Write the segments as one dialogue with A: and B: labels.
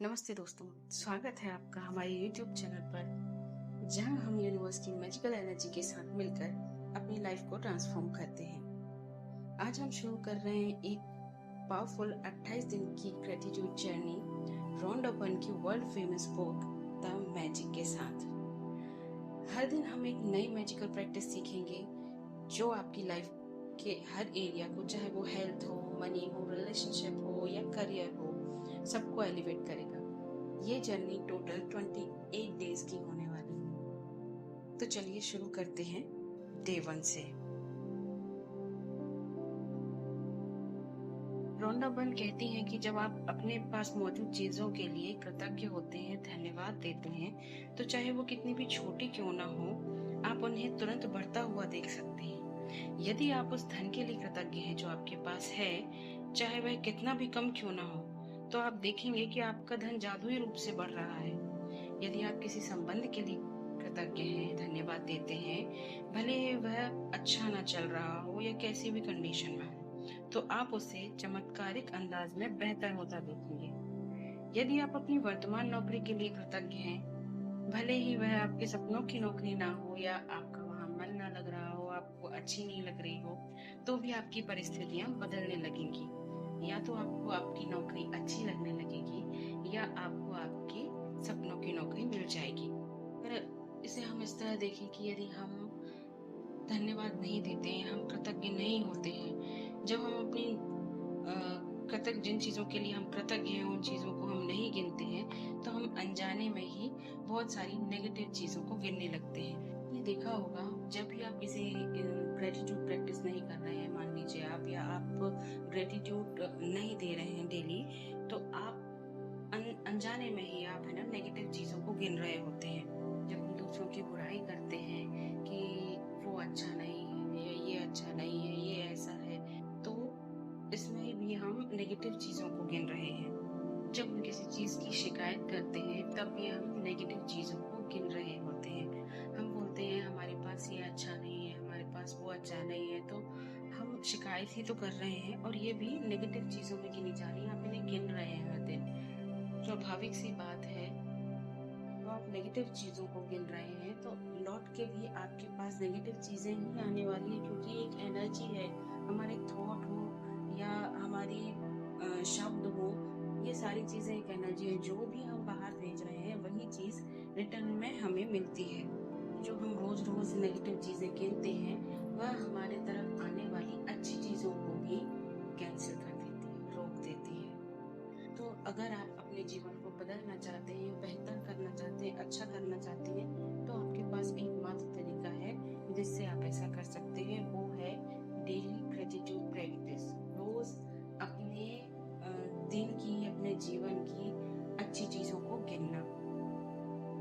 A: नमस्ते दोस्तों, स्वागत है आपका हमारे YouTube चैनल पर, जहां हम यूनिवर्स की मैजिकल एनर्जी के साथ मिलकर अपनी लाइफ को ट्रांसफॉर्म करते हैं। आज हम शुरू कर रहे हैं एक पावरफुल 28 दिन की ग्रेटिट्यूड जर्नी रॉन्डा बर्न की world famous book the magic के साथ। हर दिन हम एक नई मैजिकल प्रैक्टिस सीखेंगे जो आपकी लाइफ के हर एरिया को, चाहे वो हेल्थ हो, मनी हो, रिलेशनशिप हो या करियर हो, सबको एलिवेट करेगा। ये जर्नी टोटल 28 डेज की होने वाली है। तो चलिए शुरू करते हैं डे 1 से। रोंडा बर्न कहती हैं कि जब आप अपने पास मौजूद चीजों के लिए कृतज्ञ होते हैं, धन्यवाद देते हैं, तो चाहे वो कितनी भी छोटी क्यों ना हो, आप उन्हें तुरंत बढ़ता हुआ देख सकते हैं। यदि आप उस धन के लिए कृतज्ञ हैं जो आपके पास है, चाहे वह कितना भी कम क्यों ना हो, तो आप देखेंगे कि आपका धन जादुई रूप से बढ़ रहा है। यदि आप किसी संबंध के लिए कृतज्ञ हैं, धन्यवाद देते हैं, भले वह अच्छा ना चल रहा हो या कैसी भी कंडीशन में हो, तो आप उसे चमत्कारिक अंदाज में बेहतर होता देखेंगे। यदि आप अपनी वर्तमान नौकरी के लिए कृतज्ञ हैं, भले ही वह आपके सपनों की नौकरी ना हो या आपका वहां मन ना लग रहा हो, आपको अच्छी नहीं लग रही हो, तो भी आपकी परिस्थितियां बदलने लगेंगी। या तो आपको आपकी नौकरी अच्छी लगने लगेगी या आपको आपकी सपनों की नौकरी मिल जाएगी। पर इसे हम इस तरह देखें कि यदि हम धन्यवाद नहीं देते हैं, हम कृतज्ञ नहीं होते हैं, जब हम अपनी कृतज्ञ जिन चीज़ों के लिए हम कृतज्ञ हैं उन चीज़ों को हम नहीं गिनते हैं, तो हम अनजाने में ही बहुत सारी नेगेटिव चीज़ों को गिनने लगते हैं। ये देखा होगा, जब भी आप किसी ग्रेटिट्यूड प्रैक्टिस नहीं कर रहे हैं, मान लीजिए आप, या आप ग्रेटिट्यूड नहीं दे रहे हैं डेली, तो आप अनजाने में ही आप है ना नेगेटिव चीज़ों को गिन रहे होते हैं। जब हम दूसरों की बुराई करते हैं कि वो अच्छा नहीं है, ये अच्छा नहीं है, ये ऐसा है, तो इसमें भी हम नेगेटिव चीज़ों को गिन रहे हैं। जब हम किसी चीज़ की शिकायत करते हैं, तब भी हम नेगेटिव चीज़ों को गिन रहे होते हैं। हम बोलते हैं हमारे पास ये अच्छा नहीं है, हमारे पास वो अच्छा नहीं है, तो हम शिकायत ही तो कर रहे हैं और ये भी नेगेटिव चीज़ों में गिनी जा रही है, आप इन्हें गिन रहे हैं हर दिन। स्वाभाविक सी बात है, तो आप नेगेटिव चीज़ों को गिन रहे हैं तो लौट के भी आपके पास नेगेटिव चीज़ें ही आने वाली है, क्योंकि एक एनर्जी है। हमारे थॉट हो या हमारी शब्द हो, ये सारी चीज़ें एक एनर्जी है। जो भी हम बाहर भेज रहे हैं वही चीज़ रिटर्न में हमें मिलती है। जो हम रोज रोज नेगेटिव चीज़ें गिनते हैं, वह हमारे तरफ आने वाली अच्छी चीज़ों को भी कैंसिल कर देती है, रोक देती है। तो अगर आप अपने जीवन को बदलना चाहते हैं, बेहतर करना चाहते हैं, अच्छा करना चाहते हैं, तो आपके पास एकमात्र तरीका है जिससे आप ऐसा कर सकते हैं, वो है डेली ग्रेटिट्यूड प्रैक्टिस। रोज अपने दिन की, अपने जीवन की अच्छी चीजों को गिनना।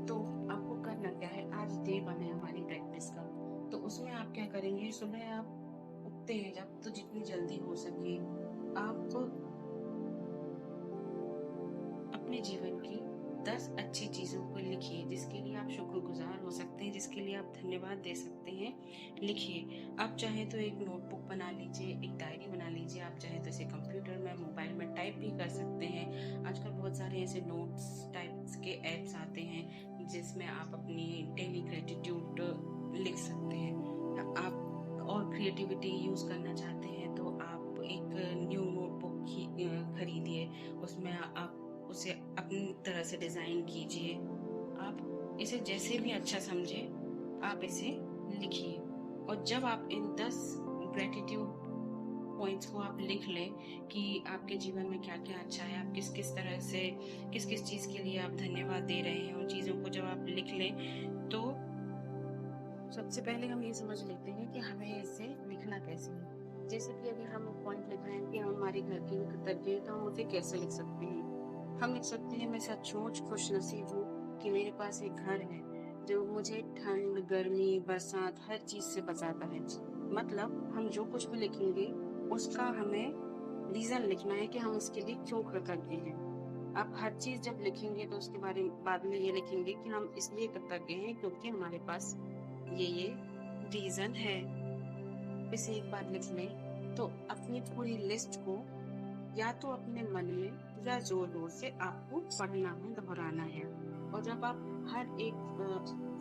A: तो आपको करना क्या है, आज डे 1 है हमारी प्रैक्टिस का। तो उसमें आप क्या करेंगे, सुबह आप उठते हैं जब, तो जितनी जल्दी हो सके आप अपने जीवन की 10 अच्छी चीजों को लिखिए, जिसके लिए आप शुक्रगुजार हो सकते हैं, जिसके लिए आप धन्यवाद दे सकते हैं। लिखिए। आप चाहे तो एक नोटबुक बना लीजिए, एक डायरी बना लीजिए, आप चाहे तो इसे कंप्यूटर में, मोबाइल में टाइप भी कर सकते हैं। आजकल बहुत सारे ऐसे नोट्स टाइप्स के एप्स आते हैं जिसमें आप अपनी डेली ग्रेटिट्यूड लिख सकते हैं। आप और क्रिएटिविटी यूज करना चाहते हैं तो आप एक न्यू नोटबुक खरीदिए, उसमें आप उसे अपनी तरह से डिजाइन कीजिए। आप इसे जैसे भी अच्छा समझे, आप इसे लिखिए। और जब आप इन 10 ग्रेटिट्यूड पॉइंट्स को आप लिख लें कि आपके जीवन में क्या क्या अच्छा है, आप किस किस तरह से, किस किस चीज के लिए आप धन्यवाद दे रहे हैं, उन चीजों को जब आप लिख लें, तो सबसे पहले हम ये समझ लेते हैं कि हमें इसे लिखना कैसे है। जैसे कि अगर हम पॉइंट लिख रहे हैं कि हम हमारे घर की कृतज्ञ हैं, तो हम उसे कैसे लिख सकते हैं। हम लिख सकते हैं, मैं सचमुच खुश नसीब हूँ कि मेरे पास एक घर है जो मुझे ठंड, गर्मी, बरसात हर चीज से बचाता है। मतलब हम जो कुछ भी लिखेंगे उसका हमें रीजन लिखना है कि हम उसके लिए क्यों कृतज्ञ हैं। आप हर चीज जब लिखेंगे तो उसके बारे में बाद में ये लिखेंगे कि हम इसलिए कृतज्ञ हैं क्योंकि हमारे पास ये रीजन है। इसे एक बार लिख लें तो अपनी पूरी लिस्ट को या तो अपने मन में या जोर जोर से आपको पढ़ना है, दोहराना है। और जब आप हर एक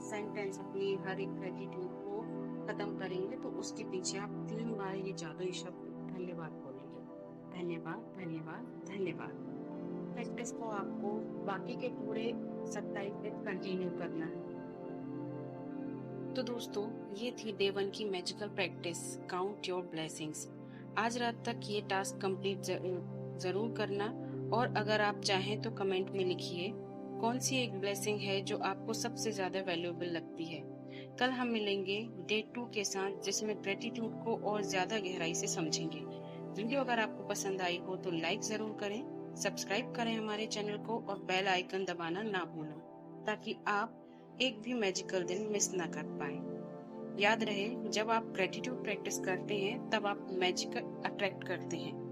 A: सेंटेंस अपनी हर एक ग्रेटिट्यूड को खत्म करेंगे तो उसके पीछे आप 3 बार ये जादुई शब्द धन्यवाद बोलेंगे। धन्यवाद, धन्यवाद, धन्यवाद। प्रैक्टिस को आपको बाकी के पूरे 27 दिन कंटिन्यू करना है। तो दोस्तों, ये थी डे 1 की magical practice, count your blessings. आज रात तक ये टास्क कंप्लीट जरूर करना, और अगर आप चाहें तो कमेंट में लिखिए कौन सी एक ब्लेसिंग है जो आपको सबसे ज्यादा वैल्यूएबल लगती है। कल हम मिलेंगे डे 2 के साथ, जिसमें ग्रेटिट्यूड को और ज्यादा गहराई से समझेंगे। वीडियो अगर आपको पसंद आई हो तो लाइक जरूर करें, सब्सक्राइब करें हमारे चैनल को और बेल आइकन दबाना ना भूलें, ताकि आप एक भी मैजिकल दिन मिस ना कर पाए। याद रहे, जब आप ग्रेटिट्यूड प्रैक्टिस करते हैं तब आप मैजिक अट्रैक्ट करते हैं।